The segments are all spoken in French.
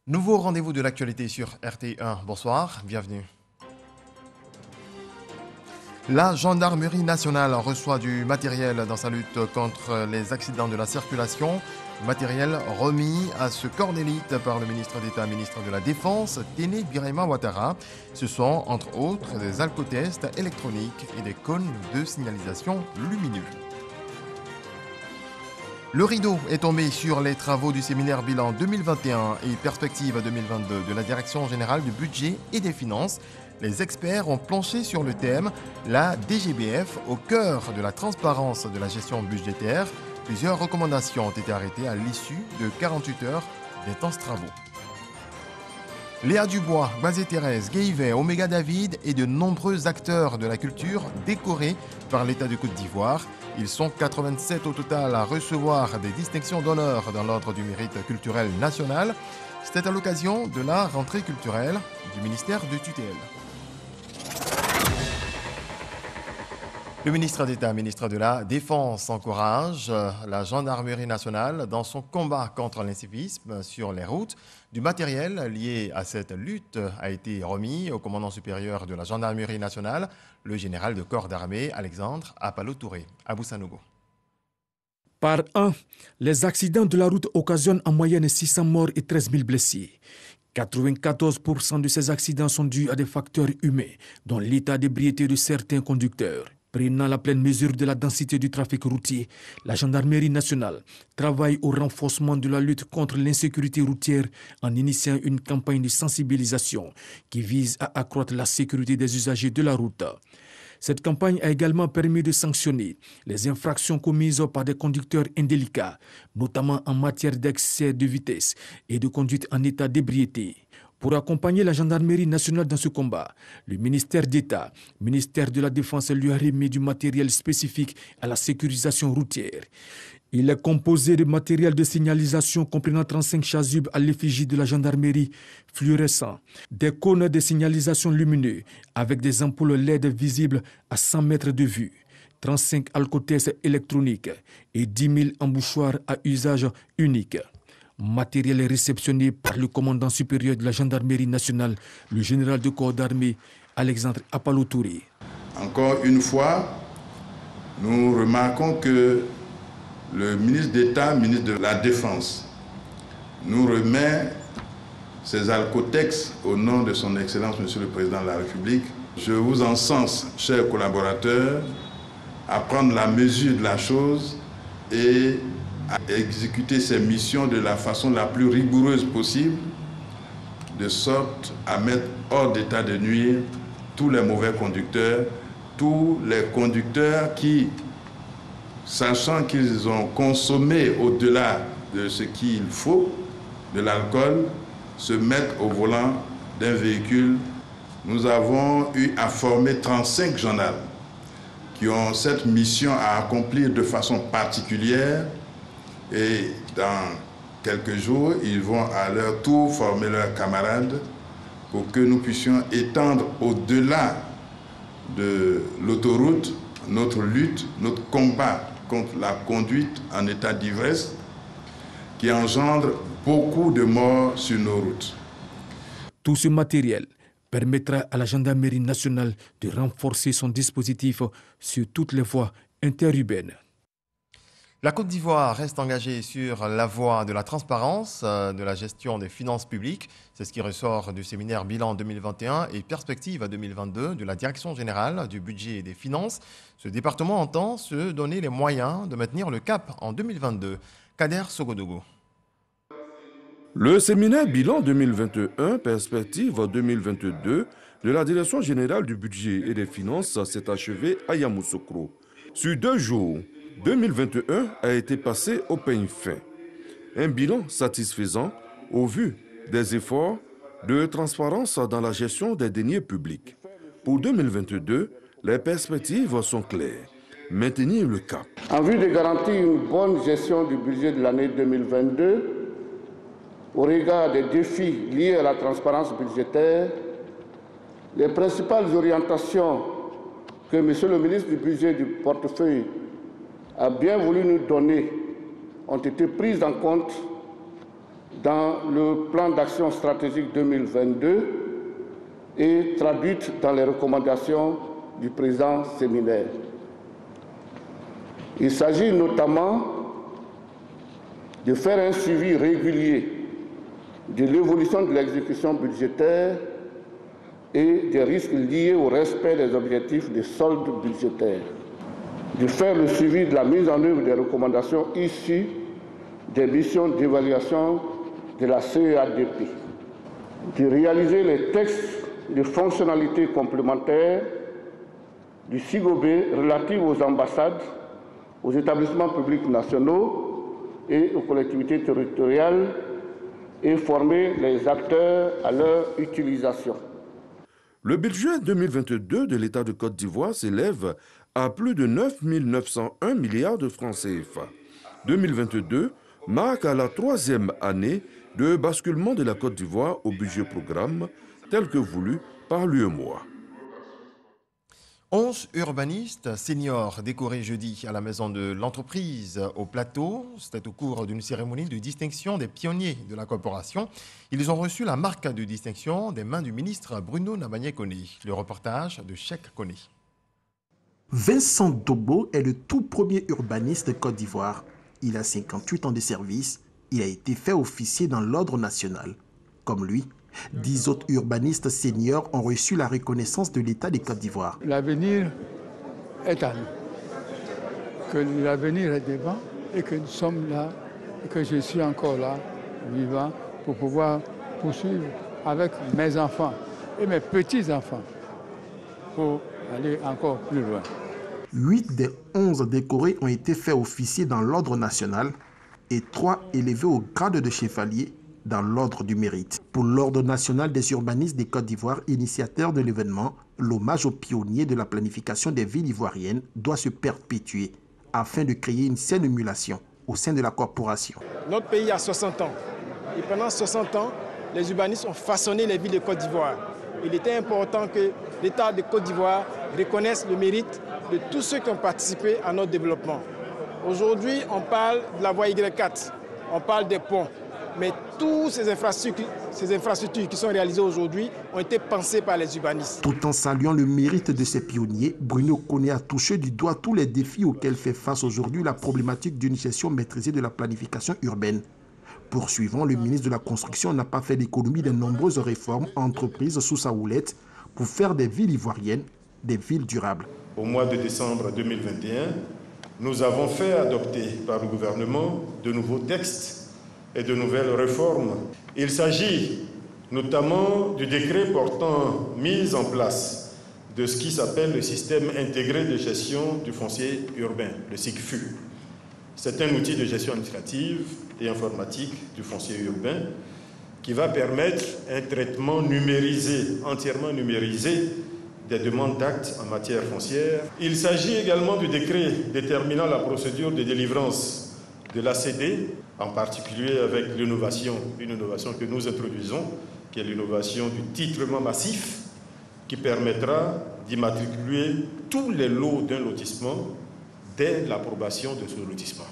Nouveau rendez-vous de l'actualité sur RT1. Bonsoir, bienvenue. La gendarmerie nationale reçoit du matériel dans sa lutte contre les accidents de la circulation. Matériel remis à ce corps d'élite par le ministre d'État, ministre de la Défense, Téné Birahima Ouattara. Ce sont entre autres des alcotests électroniques et des cônes de signalisation lumineux. Le rideau est tombé sur les travaux du séminaire bilan 2021 et perspective 2022 de la Direction générale du budget et des finances. Les experts ont planché sur le thème « La DGBF au cœur de la transparence de la gestion budgétaire ». Plusieurs recommandations ont été arrêtées à l'issue de 48 heures d'intenses travaux. Léa Dubois, Bazé Thérèse, Guéhivet, Oméga David et de nombreux acteurs de la culture décorés par l'État de Côte d'Ivoire. Ils sont 87 au total à recevoir des distinctions d'honneur dans l'ordre du mérite culturel national. C'était à l'occasion de la rentrée culturelle du ministère de tutelle. Le ministre d'État, ministre de la Défense, encourage la gendarmerie nationale dans son combat contre l'incivisme sur les routes. Du matériel lié à cette lutte a été remis au commandant supérieur de la gendarmerie nationale, le général de corps d'armée Alexandre Apalo-Touré. Abou Sanogo. Par an, les accidents de la route occasionnent en moyenne 600 morts et 13 000 blessés. 94% de ces accidents sont dus à des facteurs humains, dont l'état d'ébriété de certains conducteurs. Prenant la pleine mesure de la densité du trafic routier, la gendarmerie nationale travaille au renforcement de la lutte contre l'insécurité routière en initiant une campagne de sensibilisation qui vise à accroître la sécurité des usagers de la route. Cette campagne a également permis de sanctionner les infractions commises par des conducteurs indélicats, notamment en matière d'excès de vitesse et de conduite en état d'ébriété. Pour accompagner la gendarmerie nationale dans ce combat, le ministère d'État, ministère de la Défense lui a remis du matériel spécifique à la sécurisation routière. Il est composé de matériel de signalisation comprenant 35 chasubles à l'effigie de la gendarmerie fluorescents, des cônes de signalisation lumineux avec des ampoules LED visibles à 100 mètres de vue, 35 alcotests électroniques et 10 000 embouchoirs à usage unique. Matériel réceptionné par le commandant supérieur de la gendarmerie nationale, le général de corps d'armée Alexandre Apalo-Touré. Encore une fois, nous remarquons que le ministre d'État, ministre de la Défense, nous remet ces alcotests au nom de son Excellence, Monsieur le Président de la République. Je vous encense, chers collaborateurs, à prendre la mesure de la chose et à exécuter ces missions de la façon la plus rigoureuse possible, de sorte à mettre hors d'état de nuire tous les mauvais conducteurs, tous les conducteurs qui, sachant qu'ils ont consommé au-delà de ce qu'il faut, de l'alcool, se mettent au volant d'un véhicule. Nous avons eu à former 35 gendarmes qui ont cette mission à accomplir de façon particulière. Et dans quelques jours, ils vont à leur tour former leurs camarades pour que nous puissions étendre au-delà de l'autoroute notre lutte, notre combat contre la conduite en état d'ivresse qui engendre beaucoup de morts sur nos routes. Tout ce matériel permettra à la gendarmerie nationale de renforcer son dispositif sur toutes les voies interurbaines. La Côte d'Ivoire reste engagée sur la voie de la transparence, de la gestion des finances publiques. C'est ce qui ressort du séminaire bilan 2021 et perspective 2022 de la Direction générale du budget et des finances. Ce département entend se donner les moyens de maintenir le cap en 2022. Kader Sogodogo. Le séminaire bilan 2021, perspective 2022 de la Direction générale du budget et des finances s'est achevé à Yamoussoukro. Sur 2 jours, 2021 a été passé au peigne fin. Un bilan satisfaisant au vu des efforts de transparence dans la gestion des deniers publics. Pour 2022, les perspectives sont claires. Maintenir le cap. En vue de garantir une bonne gestion du budget de l'année 2022, au regard des défis liés à la transparence budgétaire, les principales orientations que M. le ministre du Budget du portefeuille a bien voulu nous donner ont été prises en compte dans le plan d'action stratégique 2022 et traduites dans les recommandations du présent séminaire. Il s'agit notamment de faire un suivi régulier de l'évolution de l'exécution budgétaire et des risques liés au respect des objectifs de solde budgétaire, de faire le suivi de la mise en œuvre des recommandations issues des missions d'évaluation de la CEADP, de réaliser les textes de fonctionnalités complémentaires du SIGOB relatifs aux ambassades, aux établissements publics nationaux et aux collectivités territoriales et former les acteurs à leur utilisation. Le budget 2022 de l'État de Côte d'Ivoire s'élève à plus de 9 901 milliards de francs CFA. 2022 marque la troisième année de basculement de la Côte d'Ivoire au budget programme tel que voulu par l'UEMOA. 11 urbanistes seniors décorés jeudi à la maison de l'entreprise au Plateau. C'était au cours d'une cérémonie de distinction des pionniers de la corporation. Ils ont reçu la marque de distinction des mains du ministre Bruno Nabagné-Koné. Le reportage de Cheikh Koné. Vincent Dobo est le tout premier urbaniste de Côte d'Ivoire. Il a 58 ans de service. Il a été fait officier dans l'ordre national. Comme lui, 10 autres urbanistes seniors ont reçu la reconnaissance de l'État de Côte d'Ivoire. L'avenir est à nous. Que l'avenir est devant et que nous sommes là, et que je suis encore là, vivant, pour pouvoir poursuivre avec mes enfants et mes petits-enfants pour aller encore plus loin. 8 des 11 décorés ont été faits officiers dans l'ordre national et 3 élevés au grade de chevalier dans l'ordre du mérite. Pour l'ordre national des urbanistes de Côte d'Ivoire, initiateur de l'événement, l'hommage aux pionniers de la planification des villes ivoiriennes doit se perpétuer afin de créer une saine émulation au sein de la corporation. Notre pays a 60 ans et pendant 60 ans, les urbanistes ont façonné les villes de Côte d'Ivoire. Il était important que l'État de Côte d'Ivoire reconnaisse le mérite de tous ceux qui ont participé à notre développement. Aujourd'hui, on parle de la voie Y4, on parle des ponts. Mais toutes ces infrastructures qui sont réalisées aujourd'hui ont été pensées par les urbanistes. Tout en saluant le mérite de ces pionniers, Bruno Koné a touché du doigt tous les défis auxquels fait face aujourd'hui la problématique d'une gestion maîtrisée de la planification urbaine. Poursuivant, le ministre de la Construction n'a pas fait l'économie de nombreuses réformes entreprises sous sa houlette pour faire des villes ivoiriennes des villes durables. Au mois de décembre 2021, nous avons fait adopter par le gouvernement de nouveaux textes et de nouvelles réformes. Il s'agit notamment du décret portant mise en place de ce qui s'appelle le système intégré de gestion du foncier urbain, le SIGFU. C'est un outil de gestion administrative et informatique du foncier urbain qui va permettre un traitement numérisé, entièrement numérisé, des demandes d'actes en matière foncière. Il s'agit également du décret déterminant la procédure de délivrance de l'ACD, en particulier avec une innovation que nous introduisons, qui est l'innovation du titrement massif, qui permettra d'immatriculer tous les lots d'un lotissement dès l'approbation de ce lotissement,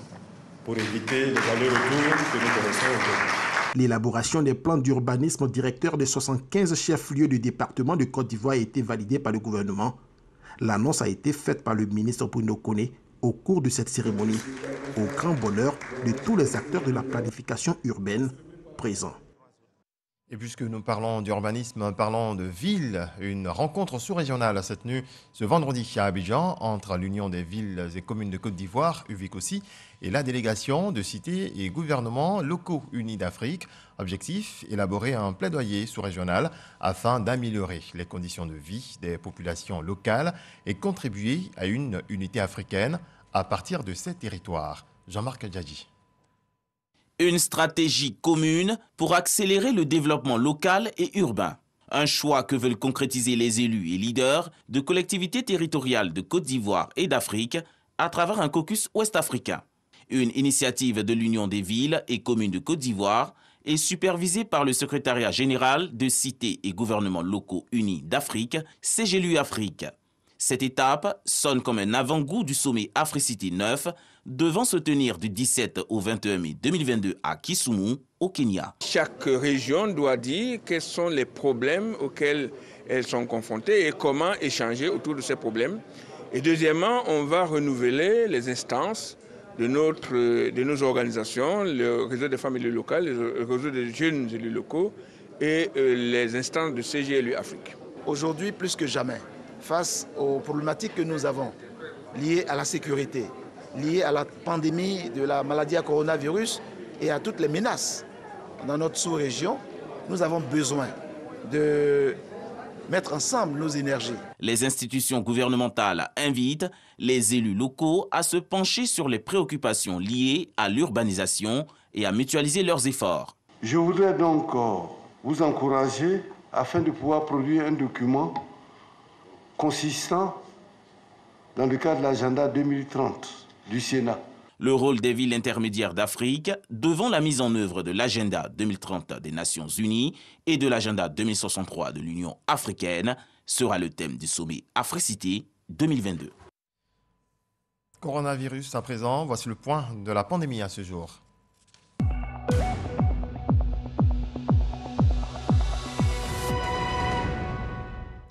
pour éviter les allers-retours que nous connaissons aujourd'hui. L'élaboration des plans d'urbanisme directeur des 75 chefs-lieux du département de Côte d'Ivoire a été validée par le gouvernement. L'annonce a été faite par le ministre Bruno Koné au cours de cette cérémonie, au grand bonheur de tous les acteurs de la planification urbaine présents. Et puisque nous parlons d'urbanisme, parlons de villes, une rencontre sous-régionale s'est tenue ce vendredi à Abidjan entre l'Union des villes et communes de Côte d'Ivoire, UVIC, et la délégation de cités et gouvernements locaux unis d'Afrique. Objectif, élaborer un plaidoyer sous-régional afin d'améliorer les conditions de vie des populations locales et contribuer à une unité africaine à partir de ces territoires. Jean-Marc Djadji. Une stratégie commune pour accélérer le développement local et urbain. Un choix que veulent concrétiser les élus et leaders de collectivités territoriales de Côte d'Ivoire et d'Afrique à travers un caucus ouest-africain. Une initiative de l'Union des villes et communes de Côte d'Ivoire est supervisée par le secrétariat général de Cités et gouvernements locaux unis d'Afrique, CGLU Afrique. Cette étape sonne comme un avant-goût du sommet Africity 9 devant se tenir du 17 au 21 mai 2022 à Kisumu, au Kenya. Chaque région doit dire quels sont les problèmes auxquels elles sont confrontées et comment échanger autour de ces problèmes. Et deuxièmement, on va renouveler les instances de nos organisations, le réseau des femmes élus locales, le réseau des jeunes élus locaux et les instances de CGLU Afrique. Aujourd'hui, plus que jamais, face aux problématiques que nous avons liées à la sécurité, liées à la pandémie de la maladie à coronavirus et à toutes les menaces dans notre sous-région, nous avons besoin de mettre ensemble nos énergies. Les institutions gouvernementales invitent les élus locaux à se pencher sur les préoccupations liées à l'urbanisation et à mutualiser leurs efforts. Je voudrais donc vous encourager afin de pouvoir produire un document consistant dans le cadre de l'agenda 2030 du Sénat. Le rôle des villes intermédiaires d'Afrique devant la mise en œuvre de l'agenda 2030 des Nations Unies et de l'agenda 2063 de l'Union africaine sera le thème du sommet Africité 2022. Coronavirus à présent, voici le point de la pandémie à ce jour.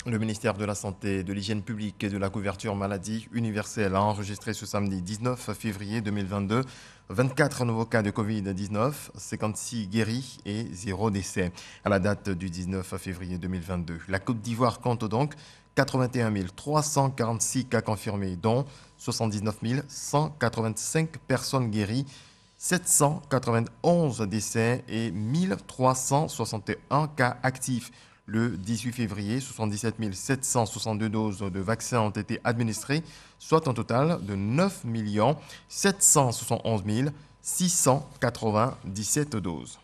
Le ministère de la Santé, de l'Hygiène publique et de la couverture maladie universelle a enregistré ce samedi 19 février 2022 24 nouveaux cas de Covid-19, 56 guéris et 0 décès. À la date du 19 février 2022, la Côte d'Ivoire compte donc 81 346 cas confirmés, dont 79 185 personnes guéries, 791 décès et 1361 cas actifs. Le 18 février, 77 762 doses de vaccins ont été administrées, soit un total de 9 771 697 doses.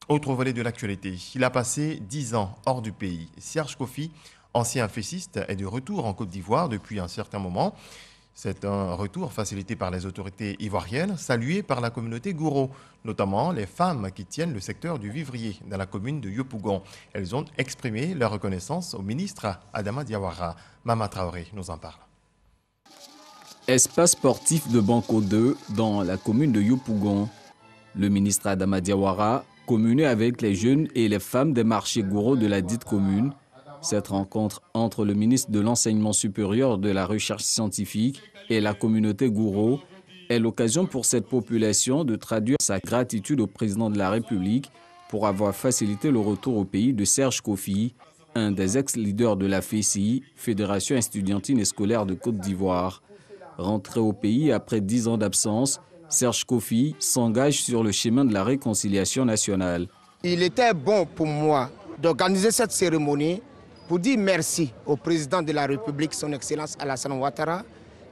Autre volet de l'actualité, il a passé 10 ans hors du pays. Serge Kofi, ancien fessiste, est de retour en Côte d'Ivoire depuis un certain moment. C'est un retour facilité par les autorités ivoiriennes, salué par la communauté Gouro, notamment les femmes qui tiennent le secteur du vivrier dans la commune de Yopougon. Elles ont exprimé leur reconnaissance au ministre Adama Diawara. Mama Traoré nous en parle. Espace sportif de Banco 2 dans la commune de Yopougon. Le ministre Adama Diawara communait avec les jeunes et les femmes des marchés Gouro de la dite commune. Cette rencontre entre le ministre de l'Enseignement supérieur, de la Recherche scientifique et la communauté Gouro est l'occasion pour cette population de traduire sa gratitude au président de la République pour avoir facilité le retour au pays de Serge Kofi, un des ex-leaders de la FESI, Fédération estudiantine et scolaire de Côte d'Ivoire. Rentré au pays après 10 ans d'absence, Serge Kofi s'engage sur le chemin de la réconciliation nationale. Il était bon pour moi d'organiser cette cérémonie pour dire merci au président de la République, son Excellence Alassane Ouattara,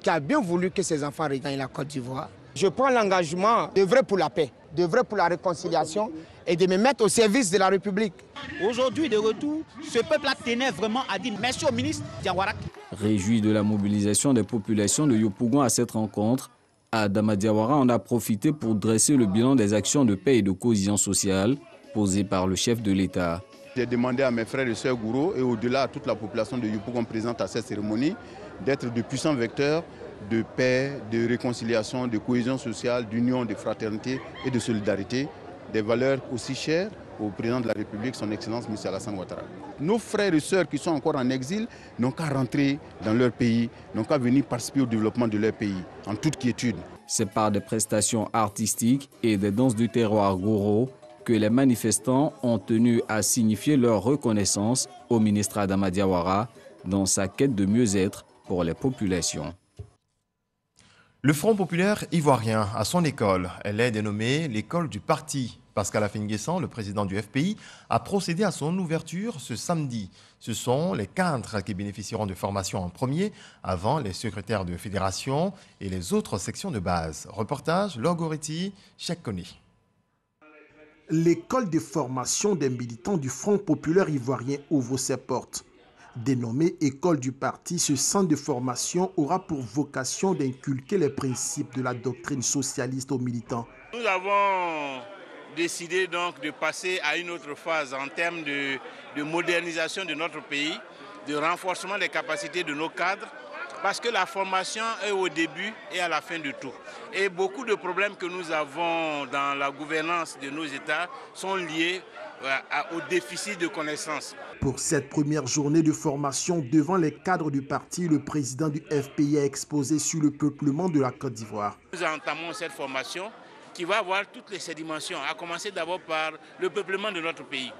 qui a bien voulu que ses enfants regagnent la Côte d'Ivoire. Je prends l'engagement d'œuvrer pour la paix, d'œuvrer pour la réconciliation et de me mettre au service de la République. Aujourd'hui, de retour, ce peuple-là tenait vraiment à dire merci au ministre Diawara. Réjoui de la mobilisation des populations de Yopougon à cette rencontre, Adama Diawara en a profité pour dresser le bilan des actions de paix et de cohésion sociale posées par le chef de l'État. J'ai demandé à mes frères et sœurs Gouro et au-delà à toute la population de Yopougon présente à cette cérémonie d'être de puissants vecteurs de paix, de réconciliation, de cohésion sociale, d'union, de fraternité et de solidarité, des valeurs aussi chères au président de la République, son Excellence M. Alassane Ouattara. Nos frères et sœurs qui sont encore en exil n'ont qu'à rentrer dans leur pays, n'ont qu'à venir participer au développement de leur pays, en toute quiétude. C'est par des prestations artistiques et des danses du terroir Gouro que les manifestants ont tenu à signifier leur reconnaissance au ministre Adama Diawara dans sa quête de mieux-être pour les populations. Le Front populaire ivoirien a son école. Elle est dénommée l'école du parti. Pascal Afin-Guessan, le président du FPI, a procédé à son ouverture ce samedi. Ce sont les cadres qui bénéficieront de formation en premier, avant les secrétaires de fédération et les autres sections de base. Reportage, Logoretti, Cheikh Koni. L'école de formation des militants du Front populaire ivoirien ouvre ses portes. Dénommée École du parti, ce centre de formation aura pour vocation d'inculquer les principes de la doctrine socialiste aux militants. Nous avons décidé donc de passer à une autre phase en termes de modernisation de notre pays, de renforcement des capacités de nos cadres, Parce que la formation est au début et à la fin de tout. Et beaucoup de problèmes que nous avons dans la gouvernance de nos États sont liés au déficit de connaissances. Pour cette première journée de formation devant les cadres du parti, le président du FPI a exposé sur le peuplement de la Côte d'Ivoire. Nous entamons cette formation qui va avoir toutes ces dimensions, à commencer d'abord par le peuplement de notre pays.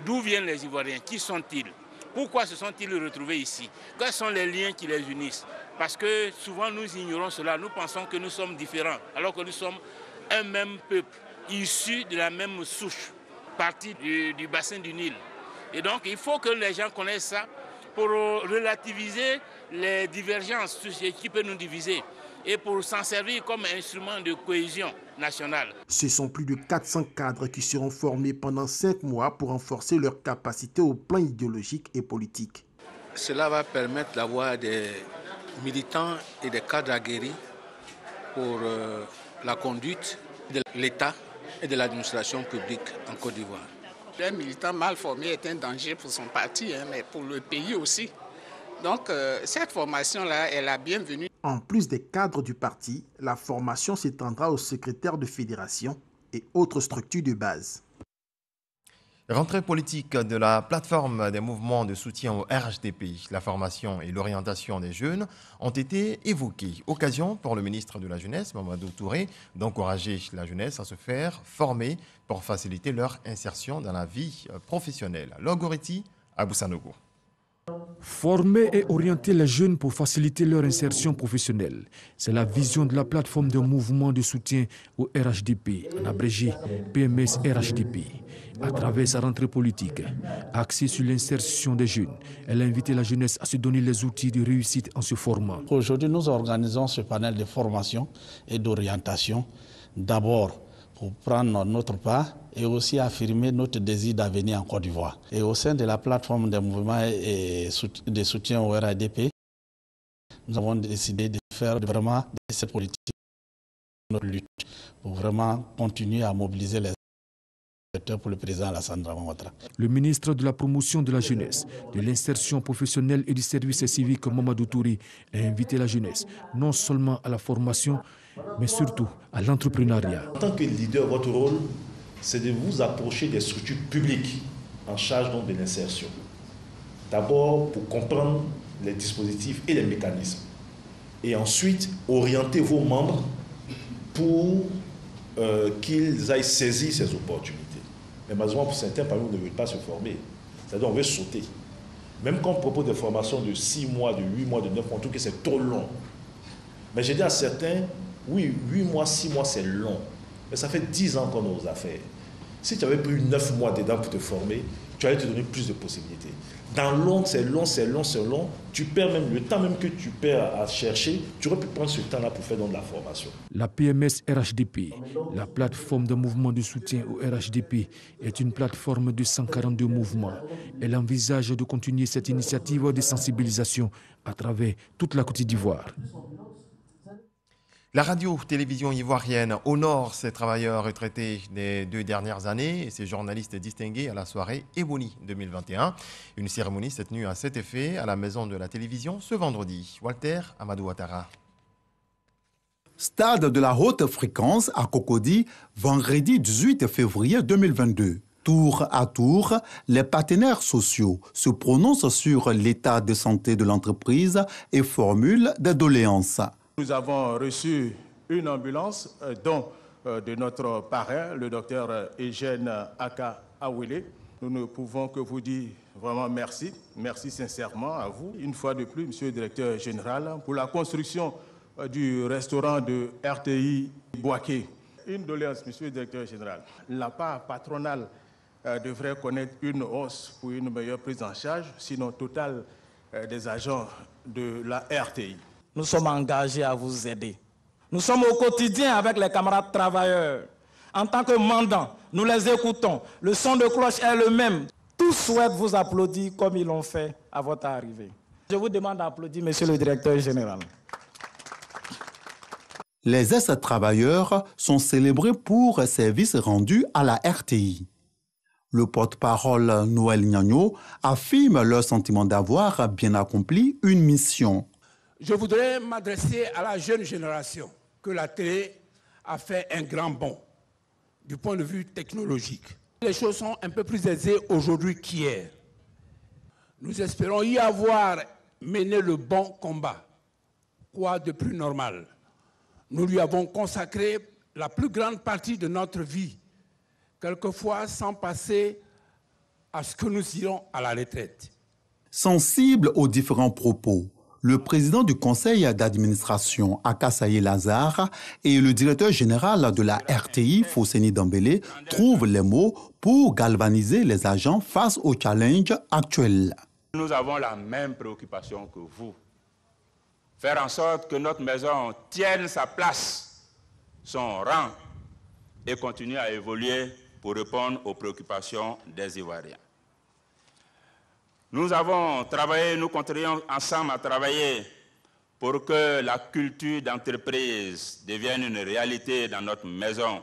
D'où viennent les Ivoiriens? Qui sont-ils? Pourquoi se sont-ils retrouvés ici? Quels sont les liens qui les unissent? Parce que souvent nous ignorons cela, nous pensons que nous sommes différents, alors que nous sommes un même peuple, issu de la même souche, parti du bassin du Nil. Et donc il faut que les gens connaissent ça pour relativiser les divergences, tout ce qui peut nous diviser, et pour s'en servir comme instrument de cohésion nationale. Ce sont plus de 400 cadres qui seront formés pendant 5 mois pour renforcer leurs capacités au plan idéologique et politique. Cela va permettre d'avoir des militants et des cadres aguerris pour la conduite de l'État et de l'administration publique en Côte d'Ivoire. Un militant mal formé est un danger pour son parti, mais pour le pays aussi. Donc cette formation-là est la bienvenue. En plus des cadres du parti, la formation s'étendra aux secrétaires de fédération et autres structures de base. Rentrée politique de la plateforme des mouvements de soutien au RHDP, la formation et l'orientation des jeunes ont été évoquées. Occasion pour le ministre de la Jeunesse, Mamadou Touré, d'encourager la jeunesse à se faire former pour faciliter leur insertion dans la vie professionnelle. Logoriti Aboussanogo. Former et orienter les jeunes pour faciliter leur insertion professionnelle. C'est la vision de la plateforme de mouvement de soutien au RHDP, en abrégé PMS RHDP. À travers sa rentrée politique, axée sur l'insertion des jeunes, elle a invité la jeunesse à se donner les outils de réussite en se formant. Aujourd'hui, nous organisons ce panel de formation et d'orientation, d'abord pour prendre notre part et aussi affirmer notre désir d'avenir en Côte d'Ivoire. Et au sein de la plateforme des mouvements et de soutien au RHDP, nous avons décidé de faire vraiment de cette politique notre lutte pour vraiment continuer à mobiliser les acteurs pour le président Alassane Dramane Ouattara. Le ministre de la Promotion de la Jeunesse, de l'Insertion professionnelle et du service civique, Mamadou Touré, a invité la jeunesse non seulement à la formation, mais surtout à l'entrepreneuriat. En tant que leader, votre rôle, c'est de vous approcher des structures publiques en charge donc de l'insertion. D'abord pour comprendre les dispositifs et les mécanismes. Et ensuite, orienter vos membres pour qu'ils aillent saisir ces opportunités. Mais malheureusement, pour certains, parmi nous ne veulent pas se former. C'est-à-dire on veut sauter. Même quand on propose des formations de 6 mois, de 8 mois, de 9 mois, on trouve que c'est trop long. Mais j'ai dit à certains, oui, 8 mois, 6 mois, c'est long. Mais ça fait 10 ans qu'on a aux affaires. Si tu avais pris 9 mois dedans pour te former, tu allais te donner plus de possibilités. Dans long, c'est long, c'est long, c'est long. Tu perds même le temps même que tu perds à chercher. Tu aurais pu prendre ce temps-là pour faire donc de la formation. La PMS RHDP, la plateforme de mouvement de soutien au RHDP, est une plateforme de 142 mouvements. Elle envisage de continuer cette initiative de sensibilisation à travers toute la Côte d'Ivoire. La radio-télévision ivoirienne honore ses travailleurs retraités des 2 dernières années et ses journalistes distingués à la soirée Ebony 2021. Une cérémonie s'est tenue à cet effet à la maison de la télévision ce vendredi. Walter Amadou Ouattara. Stade de la haute fréquence à Cocody, vendredi 18 février 2022. Tour à tour, les partenaires sociaux se prononcent sur l'état de santé de l'entreprise et formulent des doléances. Nous avons reçu une ambulance, dont de notre parrain, le docteur Eugène Aka Awele. Nous ne pouvons que vous dire vraiment merci. Merci sincèrement à vous. Une fois de plus, monsieur le directeur général, pour la construction du restaurant de RTI Boaké. Une doléance, monsieur le directeur général. La part patronale devrait connaître une hausse pour une meilleure prise en charge, sinon totale, des agents de la RTI. Nous sommes engagés à vous aider. Nous sommes au quotidien avec les camarades travailleurs. En tant que mandants, nous les écoutons. Le son de cloche est le même. Tous souhaitent vous applaudir comme ils l'ont fait à votre arrivée. Je vous demande d'applaudir, monsieur le directeur général. Les ex-travailleurs sont célébrés pour services rendus à la RTI. Le porte-parole Noël Gnagno affirme leur sentiment d'avoir bien accompli une mission. Je voudrais m'adresser à la jeune génération que la télé a fait un grand bond du point de vue technologique. Les choses sont un peu plus aisées aujourd'hui qu'hier. Nous espérons y avoir mené le bon combat. Quoi de plus normal? Nous lui avons consacré la plus grande partie de notre vie, quelquefois sans passer à ce que nous irons à la retraite. Sensible aux différents propos, le président du conseil d'administration, Akasaye Lazare, et le directeur général de la RTI, Fousseni Dambélé, trouvent les mots pour galvaniser les agents face aux challenges actuels. Nous avons la même préoccupation que vous. Faire en sorte que notre maison tienne sa place, son rang, et continue à évoluer pour répondre aux préoccupations des Ivoiriens. Nous avons travaillé, nous continuons ensemble à travailler pour que la culture d'entreprise devienne une réalité dans notre maison,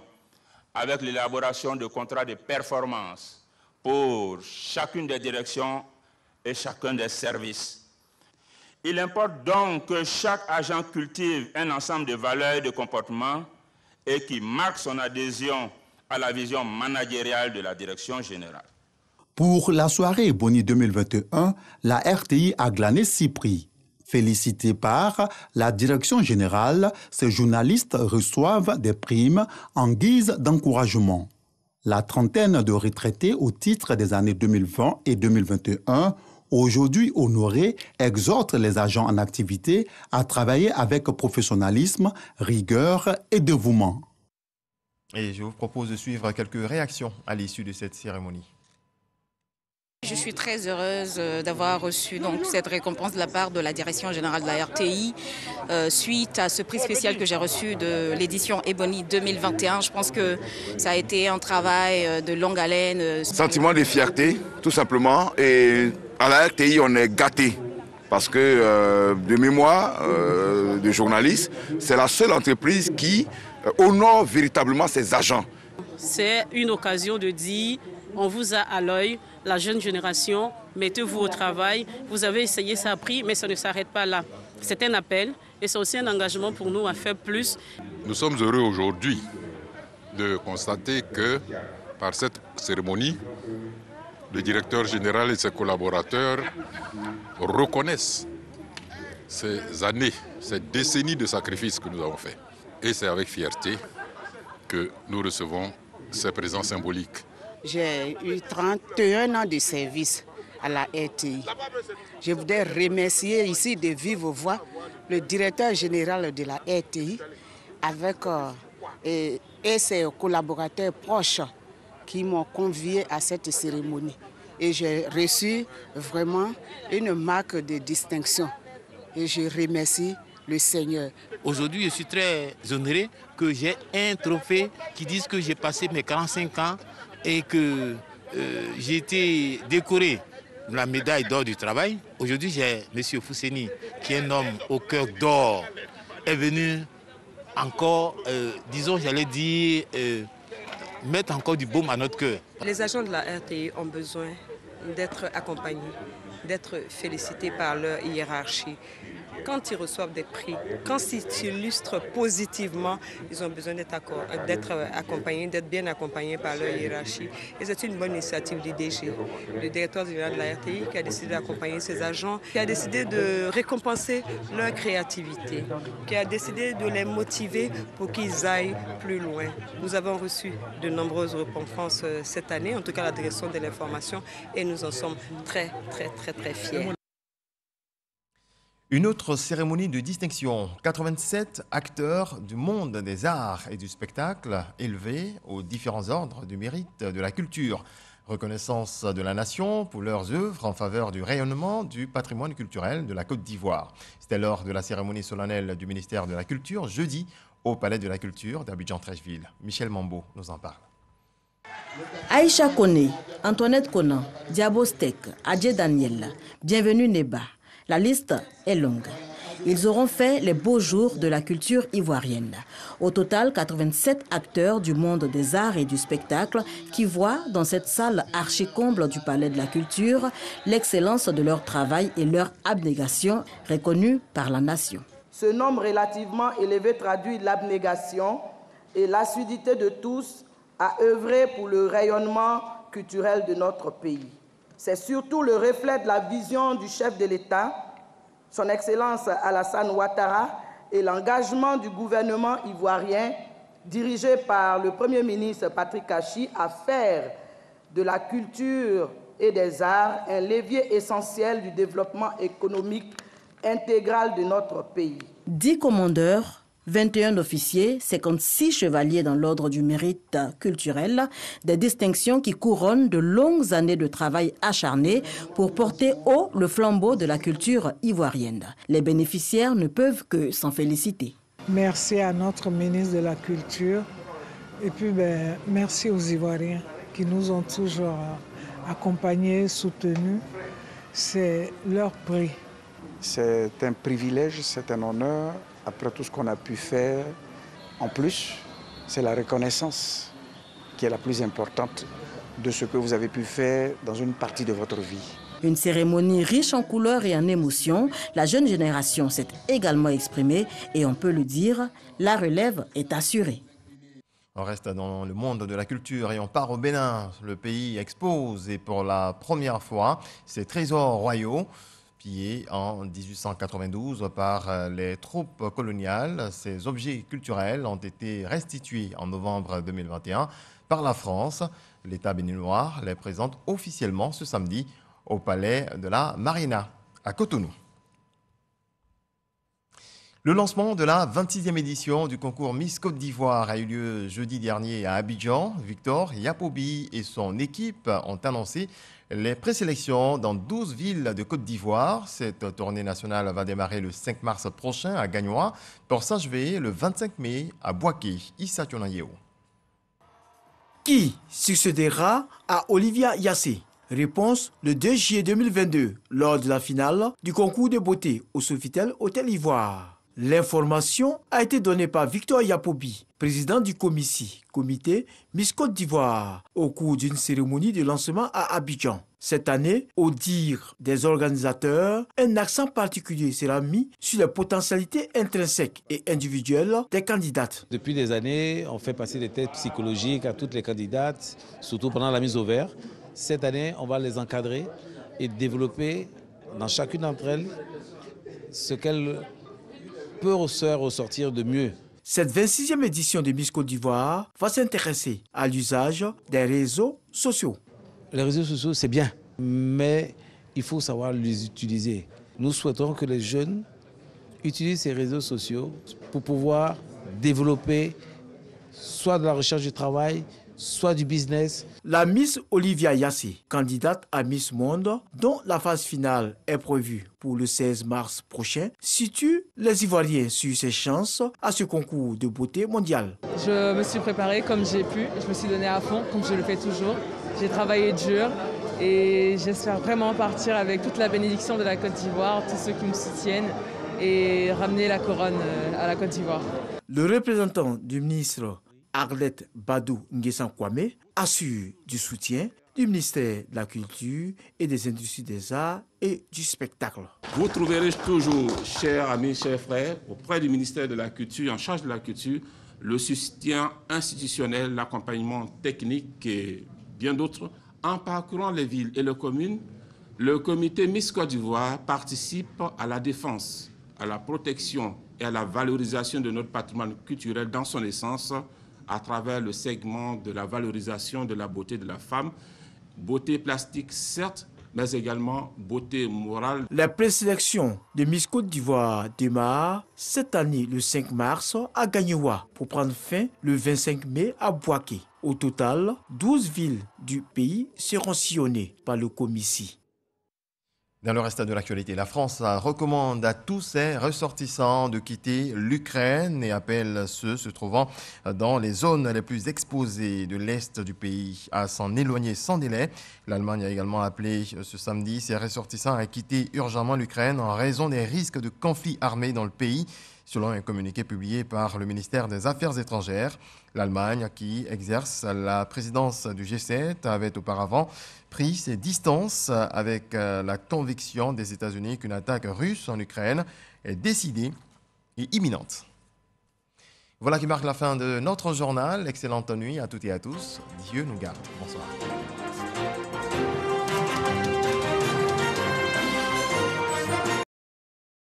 avec l'élaboration de contrats de performance pour chacune des directions et chacun des services. Il importe donc que chaque agent cultive un ensemble de valeurs et de comportements et qui marque son adhésion à la vision managériale de la direction générale. Pour la soirée Boni 2021, la RTI a glané 6 prix. Félicité par la direction générale, ces journalistes reçoivent des primes en guise d'encouragement. La trentaine de retraités au titre des années 2020 et 2021, aujourd'hui honorés, exhortent les agents en activité à travailler avec professionnalisme, rigueur et dévouement. Et je vous propose de suivre quelques réactions à l'issue de cette cérémonie. Je suis très heureuse d'avoir reçu donc cette récompense de la part de la direction générale de la RTI suite à ce prix spécial que j'ai reçu de l'édition Ebony 2021. Je pense que ça a été un travail de longue haleine. Sentiment de fierté, tout simplement. Et à la RTI, on est gâtés. Parce que de mémoire de journaliste, c'est la seule entreprise qui honore véritablement ses agents. C'est une occasion de dire, on vous a à l'œil, la jeune génération, mettez-vous au travail. Vous avez essayé, ça a pris, mais ça ne s'arrête pas là. C'est un appel et c'est aussi un engagement pour nous à faire plus. Nous sommes heureux aujourd'hui de constater que par cette cérémonie, le directeur général et ses collaborateurs reconnaissent ces années, ces décennies de sacrifices que nous avons fait. Et c'est avec fierté que nous recevons ces présents symboliques. J'ai eu 31 ans de service à la RTI. Je voudrais remercier ici de vive voix le directeur général de la RTI avec et ses collaborateurs proches qui m'ont convié à cette cérémonie. Et j'ai reçu vraiment une marque de distinction. Et je remercie le Seigneur. Aujourd'hui, je suis très honoré que j'ai un trophée qui dit que j'ai passé mes 45 ans et que j'ai été décoré de la médaille d'or du travail. Aujourd'hui, j'ai M. Fousseni, qui est un homme au cœur d'or, est venu encore, disons, j'allais dire, mettre encore du baume à notre cœur. Les agents de la RTI ont besoin d'être accompagnés, d'être félicités par leur hiérarchie. Quand ils reçoivent des prix, quand ils s'illustrent positivement, ils ont besoin d'être accompagnés, d'être bien accompagnés par leur hiérarchie. Et c'est une bonne initiative du DG, le directeur général de la RTI, qui a décidé d'accompagner ses agents, qui a décidé de récompenser leur créativité, qui a décidé de les motiver pour qu'ils aillent plus loin. Nous avons reçu de nombreuses récompenses cette année, en tout cas la direction de l'information, et nous en sommes très, très, très, très fiers. Une autre cérémonie de distinction, 87 acteurs du monde des arts et du spectacle élevés aux différents ordres du mérite de la culture. Reconnaissance de la nation pour leurs œuvres en faveur du rayonnement du patrimoine culturel de la Côte d'Ivoire. C'était lors de la cérémonie solennelle du ministère de la Culture, jeudi, au Palais de la Culture d'Abidjan-Treichville. Michel Mambo nous en parle. Aïcha Kone, Antoinette Conan, Diabo Stek, Adje Daniel, bienvenue Neba. La liste est longue. Ils auront fait les beaux jours de la culture ivoirienne. Au total, 87 acteurs du monde des arts et du spectacle qui voient dans cette salle archi-comble du Palais de la Culture l'excellence de leur travail et leur abnégation reconnue par la nation. Ce nombre relativement élevé traduit l'abnégation et l'assiduité de tous à œuvrer pour le rayonnement culturel de notre pays. C'est surtout le reflet de la vision du chef de l'État, son Excellence Alassane Ouattara, et l'engagement du gouvernement ivoirien dirigé par le Premier ministre Patrick Kachi à faire de la culture et des arts un levier essentiel du développement économique intégral de notre pays. 10 commandeurs, 21 officiers, 56 chevaliers dans l'ordre du mérite culturel, des distinctions qui couronnent de longues années de travail acharné pour porter haut le flambeau de la culture ivoirienne. Les bénéficiaires ne peuvent que s'en féliciter. Merci à notre ministre de la Culture et puis merci aux Ivoiriens qui nous ont toujours accompagnés, soutenus. C'est leur prix. C'est un privilège, c'est un honneur. Après tout ce qu'on a pu faire, en plus, c'est la reconnaissance qui est la plus importante de ce que vous avez pu faire dans une partie de votre vie. Une cérémonie riche en couleurs et en émotions, la jeune génération s'est également exprimée et on peut le dire, la relève est assurée. On reste dans le monde de la culture et on part au Bénin. Le pays expose et pour la première fois ses trésors royaux. Pillés en 1892 par les troupes coloniales, ces objets culturels ont été restitués en novembre 2021 par la France. L'État béninois les présente officiellement ce samedi au palais de la Marina à Cotonou. Le lancement de la 26e édition du concours Miss Côte d'Ivoire a eu lieu jeudi dernier à Abidjan. Victor Yapobi et son équipe ont annoncé les présélections dans 12 villes de Côte d'Ivoire. Cette tournée nationale va démarrer le 5 mars prochain à Gagnoa pour s'achever le 25 mai à Boaké. Issa Tionayeo. Qui succédera à Olivia Yassé? Réponse le 2 juillet 2022 lors de la finale du concours de beauté au Sofitel Hôtel Ivoire. L'information a été donnée par Victor Yapobi, président du comité Miss Côte d'Ivoire, au cours d'une cérémonie de lancement à Abidjan. Cette année, au dire des organisateurs, un accent particulier sera mis sur les potentialités intrinsèques et individuelles des candidates. Depuis des années, on fait passer des tests psychologiques à toutes les candidates, surtout pendant la mise au vert. Cette année, on va les encadrer et développer dans chacune d'entre elles ce qu'elles peut ressortir de mieux. Cette 26e édition de Miss Côte d'Ivoire va s'intéresser à l'usage des réseaux sociaux. Les réseaux sociaux, c'est bien, mais il faut savoir les utiliser. Nous souhaitons que les jeunes utilisent ces réseaux sociaux pour pouvoir développer soit de la recherche du travail, soit du business. La Miss Olivia Yassé, candidate à Miss Monde, dont la phase finale est prévue pour le 16 mars prochain, situe les Ivoiriens sur ses chances à ce concours de beauté mondial. Je me suis préparée comme j'ai pu, je me suis donnée à fond, comme je le fais toujours. J'ai travaillé dur et j'espère vraiment partir avec toute la bénédiction de la Côte d'Ivoire, tous ceux qui me soutiennent et ramener la couronne à la Côte d'Ivoire. Le représentant du ministre Arlette Badou Nguessan Kwame assure du soutien du ministère de la Culture et des Industries des Arts et du Spectacle. Vous trouverez toujours, chers amis, chers frères, auprès du ministère de la Culture, en charge de la culture, le soutien institutionnel, l'accompagnement technique et bien d'autres. En parcourant les villes et les communes, le comité Miss Côte d'Ivoire participe à la défense, à la protection et à la valorisation de notre patrimoine culturel dans son essence, à travers le segment de la valorisation de la beauté de la femme, beauté plastique certes, mais également beauté morale. La présélection de Miss Côte d'Ivoire démarre cette année le 5 mars à Gagnoa pour prendre fin le 25 mai à Boaké. Au total, 12 villes du pays seront sillonnées par le comité. Dans le reste de l'actualité, la France recommande à tous ses ressortissants de quitter l'Ukraine et appelle ceux se trouvant dans les zones les plus exposées de l'Est du pays à s'en éloigner sans délai. L'Allemagne a également appelé ce samedi ses ressortissants à quitter urgemment l'Ukraine en raison des risques de conflits armés dans le pays. Selon un communiqué publié par le ministère des Affaires étrangères, l'Allemagne, qui exerce la présidence du G7, avait auparavant pris ses distances avec la conviction des États-Unis qu'une attaque russe en Ukraine est décidée et imminente. Voilà qui marque la fin de notre journal. Excellente nuit à toutes et à tous. Dieu nous garde. Bonsoir.